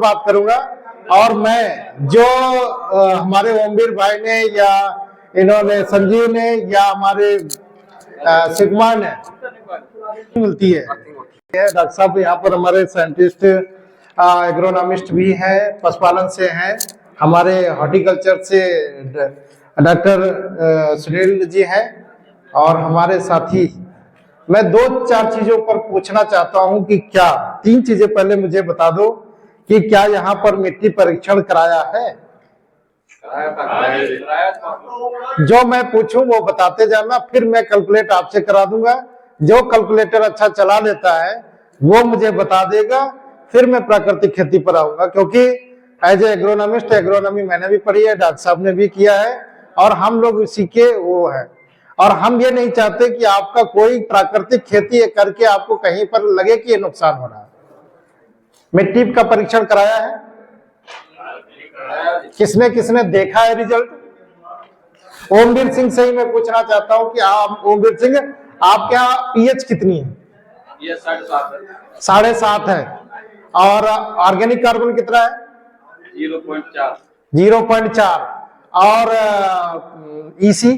बात करूंगा। और मैं जो हमारे ओमवीर भाई ने या इन्होंने संजीव ने या हमारे शिवकुमार ने मिलती है। डॉक्टर साहब यहाँ पर हमारे साइंटिस्ट एग्रोनॉमिस्ट भी हैं, पशुपालन से हैं, हमारे हॉर्टिकल्चर से डॉक्टर सुनील जी हैं और हमारे साथी। मैं 2-4 चीजों पर पूछना चाहता हूं कि क्या 3 चीजें पहले मुझे बता दो कि क्या यहाँ पर मिट्टी परीक्षण कराया है? जो मैं पूछूं वो बताते जाना, फिर मैं कैलकुलेट आपसे करा दूंगा। जो कैलकुलेटर अच्छा चला लेता है वो मुझे बता देगा, फिर मैं प्राकृतिक खेती पर आऊंगा। क्योंकि एज ए एग्रोनॉमिस्ट, एग्रोनॉमी मैंने भी पढ़ी है, डॉक्टर साहब ने भी किया है और हम लोग इसी के वो है। और हम ये नहीं चाहते कि आपका कोई प्राकृतिक खेती करके आपको कहीं पर लगे कि ये नुकसान हो रहा है। मिट्टी का परीक्षण कराया है? किसने किसने देखा है रिजल्ट? ओमवीर सिंह से ही मैं पूछना चाहता हूं कि आप ओमवीर सिंह, आपके यहाँ पीएच कितनी है? ये 7.5 7.5 है। और ऑर्गेनिक कार्बन कितना है? 0.4। 0.4। और ईसी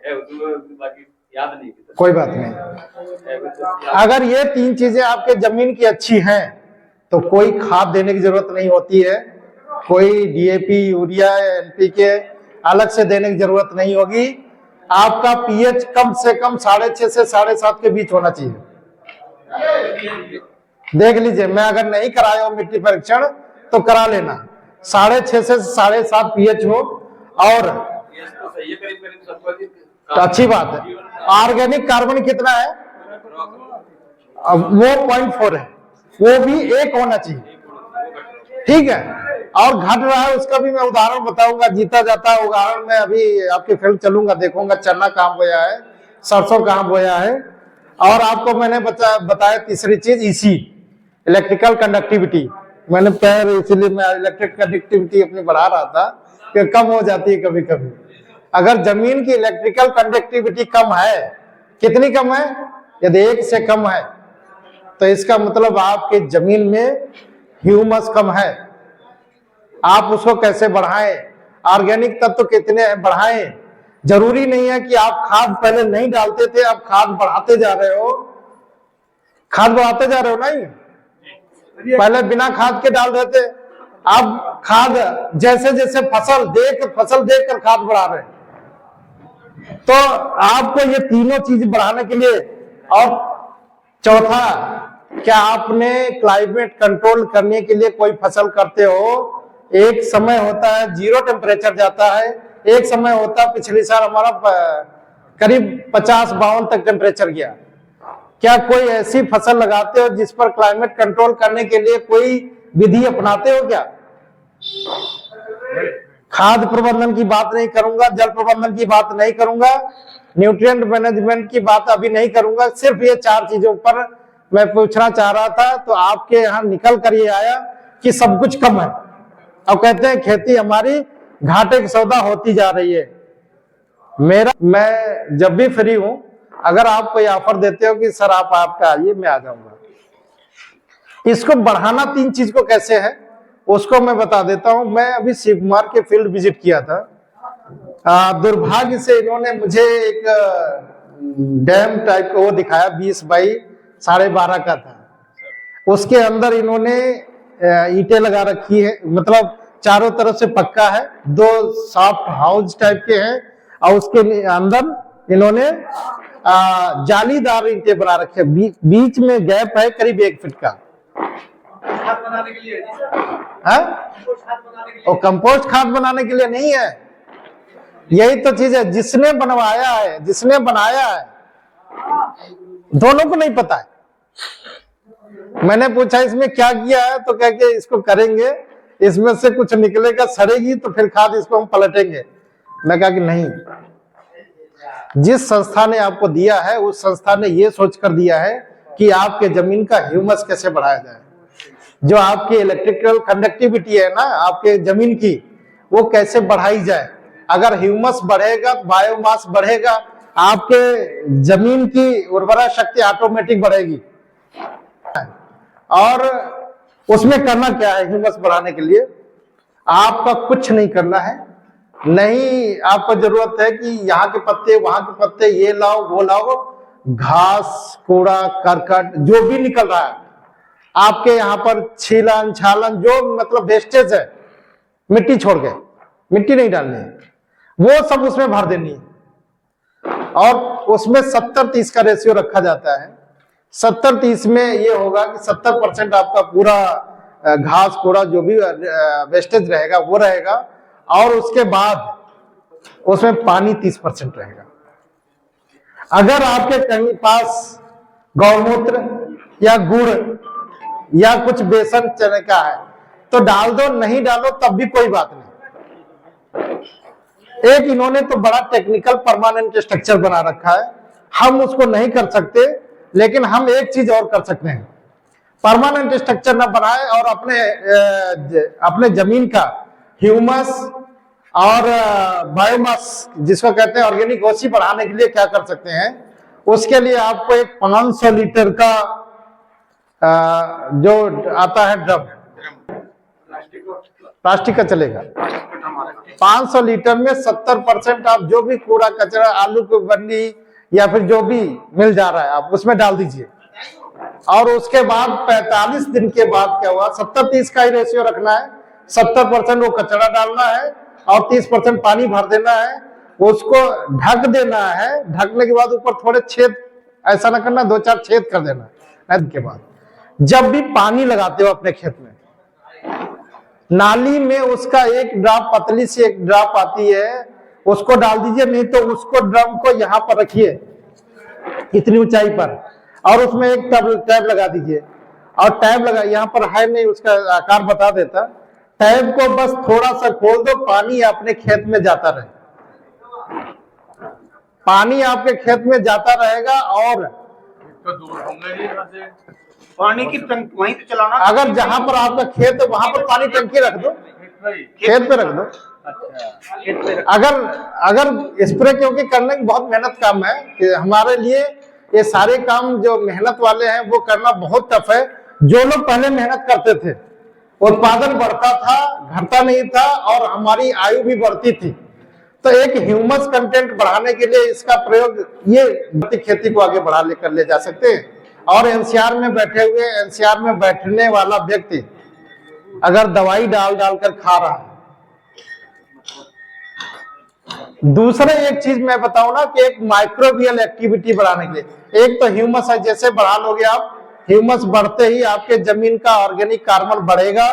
है उसमें, बाकी याद नहीं। कोई बात नहीं। अगर ये 3 चीजें आपके जमीन की अच्छी हैं तो कोई खाद देने की जरूरत नहीं होती है, कोई डीएपी, यूरिया, एनपीके अलग से देने की जरूरत नहीं होगी। आपका पीएच कम से कम 6.5 से 7.5 के बीच होना चाहिए। देख लीजिए, मैं अगर नहीं कराया हो मिट्टी परीक्षण तो करा लेना। 6.5 से 7.5 पीएच हो और तो अच्छी बात है। ऑर्गेनिक कार्बन कितना है? वो 0.4 है, वो भी 1 होना चाहिए। ठीक है। और घट रहा है उसका भी मैं उदाहरण बताऊंगा, जीता जाता है उदाहरण। मैं अभी आपके फील्ड चलूंगा, देखूंगा चना कहाँ बोया है, सरसों कहाँ बोया है। और आपको मैंने बताया तीसरी चीज ईसी, इलेक्ट्रिकल कंडक्टिविटी। मैंने पैर इसलिए मैं इलेक्ट्रिक कंडक्टिविटी अपनी बढ़ा रहा था कि कम हो जाती है कभी कभी। अगर जमीन की इलेक्ट्रिकल कंडक्टिविटी कम है, कितनी कम है? यदि 1 से कम है तो इसका मतलब आपके जमीन में ह्यूमस कम है। आप उसको कैसे बढ़ाएं? ऑर्गेनिक तत्व कितने बढ़ाएं? जरूरी नहीं है कि आप खाद पहले नहीं डालते थे, आप खाद बढ़ाते जा रहे हो। खाद बढ़ाते जा रहे हो नहीं, पहले बिना खाद के डाल रहे थे, अब खाद जैसे जैसे फसल देख कर खाद बढ़ा रहे हैं। तो आपको ये तीनों चीज बढ़ाने के लिए, और चौथा, क्या आपने क्लाइमेट कंट्रोल करने के लिए कोई फसल करते हो? एक समय होता है 0 टेम्परेचर जाता है, एक समय होता है पिछले साल हमारा करीब 50-52 तक टेम्परेचर गया। क्या कोई ऐसी फसल लगाते हो जिस पर क्लाइमेट कंट्रोल करने के लिए कोई विधि अपनाते हो क्या? खाद प्रबंधन की बात नहीं करूंगा, जल प्रबंधन की बात नहीं करूंगा, न्यूट्रिएंट मैनेजमेंट की बात अभी नहीं करूंगा। सिर्फ ये 4 चीजों पर मैं पूछना चाह रहा था। तो आपके यहाँ निकल कर ये आया कि सब कुछ कम है। अब कहते हैं खेती हमारी घाटे की सौदा होती जा रही है। मैं जब भी फ्री हूं, अगर आप कोई ऑफर देते हो कि सर आप आपका आइए, मैं आ जाऊंगा। इसको बढ़ाना 3 चीज को कैसे है उसको मैं बता देता हूं। मैं अभी शिवकुमार के फील्ड विजिट किया था। दुर्भाग्य से इन्होंने मुझे एक डैम टाइप का वो दिखाया, 20 बाई 12.5 का था। उसके अंदर इन्होंने ईंटें लगा रखी है, मतलब चारों तरफ से पक्का है, 2 सॉफ्ट हाउस टाइप के हैं और उसके अंदर इन्होंने जालीदार ईंटें बना रखे। बीच में गैप है करीब 1 फीट का। खाद बनाने के लिए और कंपोस्ट खाद बनाने के लिए नहीं है। यही तो चीज है, जिसने बनवाया है, जिसने बनाया है, दोनों को नहीं पता है। मैंने पूछा इसमें क्या किया है, तो कह के इसको करेंगे, इसमें से कुछ निकलेगा, सड़ेगी तो फिर खाद इसको हम पलटेंगे। मैं कहा कि नहीं, जिस संस्था ने आपको दिया है उस संस्था ने ये सोच कर दिया है कि आपके जमीन का ह्यूमस कैसे बढ़ाया जाए। जो आपकी इलेक्ट्रिकल कंडक्टिविटी है ना आपके जमीन की, वो कैसे बढ़ाई जाए। अगर ह्यूमस बढ़ेगा तो बायोमास बढ़ेगा, आपके जमीन की उर्वरा शक्ति ऑटोमेटिक बढ़ेगी। और उसमें करना क्या है ह्यूमस बढ़ाने के लिए? आपका कुछ नहीं करना है, नहीं आपको जरूरत है कि यहाँ के पत्ते वहां के पत्ते ये लाओ वो लाओ, घास कूड़ा करकट जो भी निकल रहा है आपके यहाँ पर, छीलन छालन जो मतलब वेस्टेज है, मिट्टी छोड़ के, मिट्टी नहीं डालनी है, वो सब उसमें भर देनी है। और उसमें 70-30 का रेशियो रखा जाता है। 70-30 में ये होगा कि 70% आपका पूरा घास कूड़ा जो भी वेस्टेज रहेगा वो रहेगा, और उसके बाद उसमें पानी 30% रहेगा। अगर आपके कहीं पास गौमूत्र या गुड़ या कुछ बेसन चने का है तो डाल दो, नहीं डालो तब भी कोई बात नहीं। एक इन्होंने तो बड़ा टेक्निकल परमानेंट स्ट्रक्चर बना रखा है, हम उसको नहीं कर सकते, लेकिन हम एक चीज और कर सकते हैं, परमानेंट स्ट्रक्चर ना बनाए और अपने जमीन का ह्यूमस और बायोमास जिसको कहते हैं ऑर्गेनिक ओसी बढ़ाने के लिए क्या कर सकते हैं? उसके लिए आपको एक 500 लीटर का जो आता है ड्रम, प्लास्टिक का चलेगा, 500 लीटर में 70% आप जो भी कूड़ा कचरा, आलू की बन्नी या फिर जो भी मिल जा रहा है आप उसमें डाल दीजिए। और उसके बाद 45 दिन के बाद क्या हुआ, 70-30 का ही रेशियो रखना है, 70% वो कचरा डालना है और 30% पानी भर देना है, उसको ढक देना है। ढकने के बाद ऊपर थोड़े छेद, ऐसा ना करना 2-4 छेद कर देना है। के बाद जब भी पानी लगाते हो अपने खेत में, नाली में उसका एक ड्रॉप, पतली सी एक ड्रॉप आती है, उसको डाल दीजिए, नहीं तो उसको ड्रम को यहाँ पर रखिए इतनी ऊंचाई पर, और उसमें एक टैब लगा दीजिए। और टैब लगा, यहाँ पर है नहीं, उसका आकार बता देता, टैब को बस थोड़ा सा खोल दो, पानी अपने खेत में जाता रहे, पानी आपके खेत में जाता रहेगा। और तो दूर होंगे यहाँ से पानी की टंकी वहीं पे चलाना। अगर जहां पर आपका खेत है वहां पर पानी टंकी रख दो, खेत पे रख दो। अच्छा, अगर स्प्रे, क्योंकि करने की बहुत मेहनत काम है कि हमारे लिए ये सारे काम जो मेहनत वाले हैं वो करना बहुत टफ है। जो लोग पहले मेहनत करते थे उत्पादन बढ़ता था, घटता नहीं था, और हमारी आयु भी बढ़ती थी। तो एक ह्यूमस कंटेंट बढ़ाने के लिए इसका प्रयोग, ये खेती को आगे बढ़ा लेकर ले जा सकते हैं। और एनसीआर में बैठे हुए, एनसीआर में बैठने वाला व्यक्ति अगर दवाई डाल कर खा रहा है। दूसरे एक चीज मैं बताऊं ना कि एक माइक्रोबियल एक्टिविटी बढ़ाने के लिए, एक तो ह्यूमस है, जैसे बढ़ा लोगे आप, ह्यूमस बढ़ते ही आपके जमीन का ऑर्गेनिक कार्बन बढ़ेगा,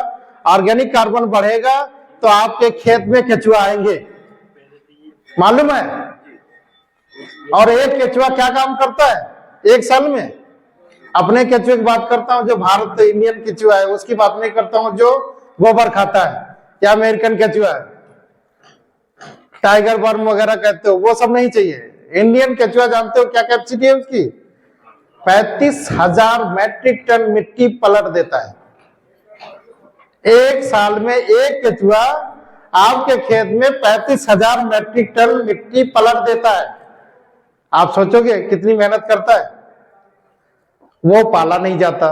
ऑर्गेनिक कार्बन बढ़ेगा तो आपके खेत में केचुआ आएंगे, मालूम है। और एक केचुआ क्या काम करता है एक साल में? अपने केचुए की बात करता हूं जो भारत इंडियन केचुआ है, उसकी बात नहीं करता हूं जो गोबर खाता है या अमेरिकन केचुआ है, टाइगर वर्म वगैरह कहते हो, वो सब नहीं चाहिए। इंडियन केचुआ जानते हो क्या कैपेसिटी है उसकी? 35,000 मैट्रिक टन मिट्टी पलट देता है एक साल में। एक केचुआ आपके खेत में 35,000 मैट्रिक टन मिट्टी पलट देता है। आप सोचोगे कितनी मेहनत करता है? वो पाला नहीं जाता,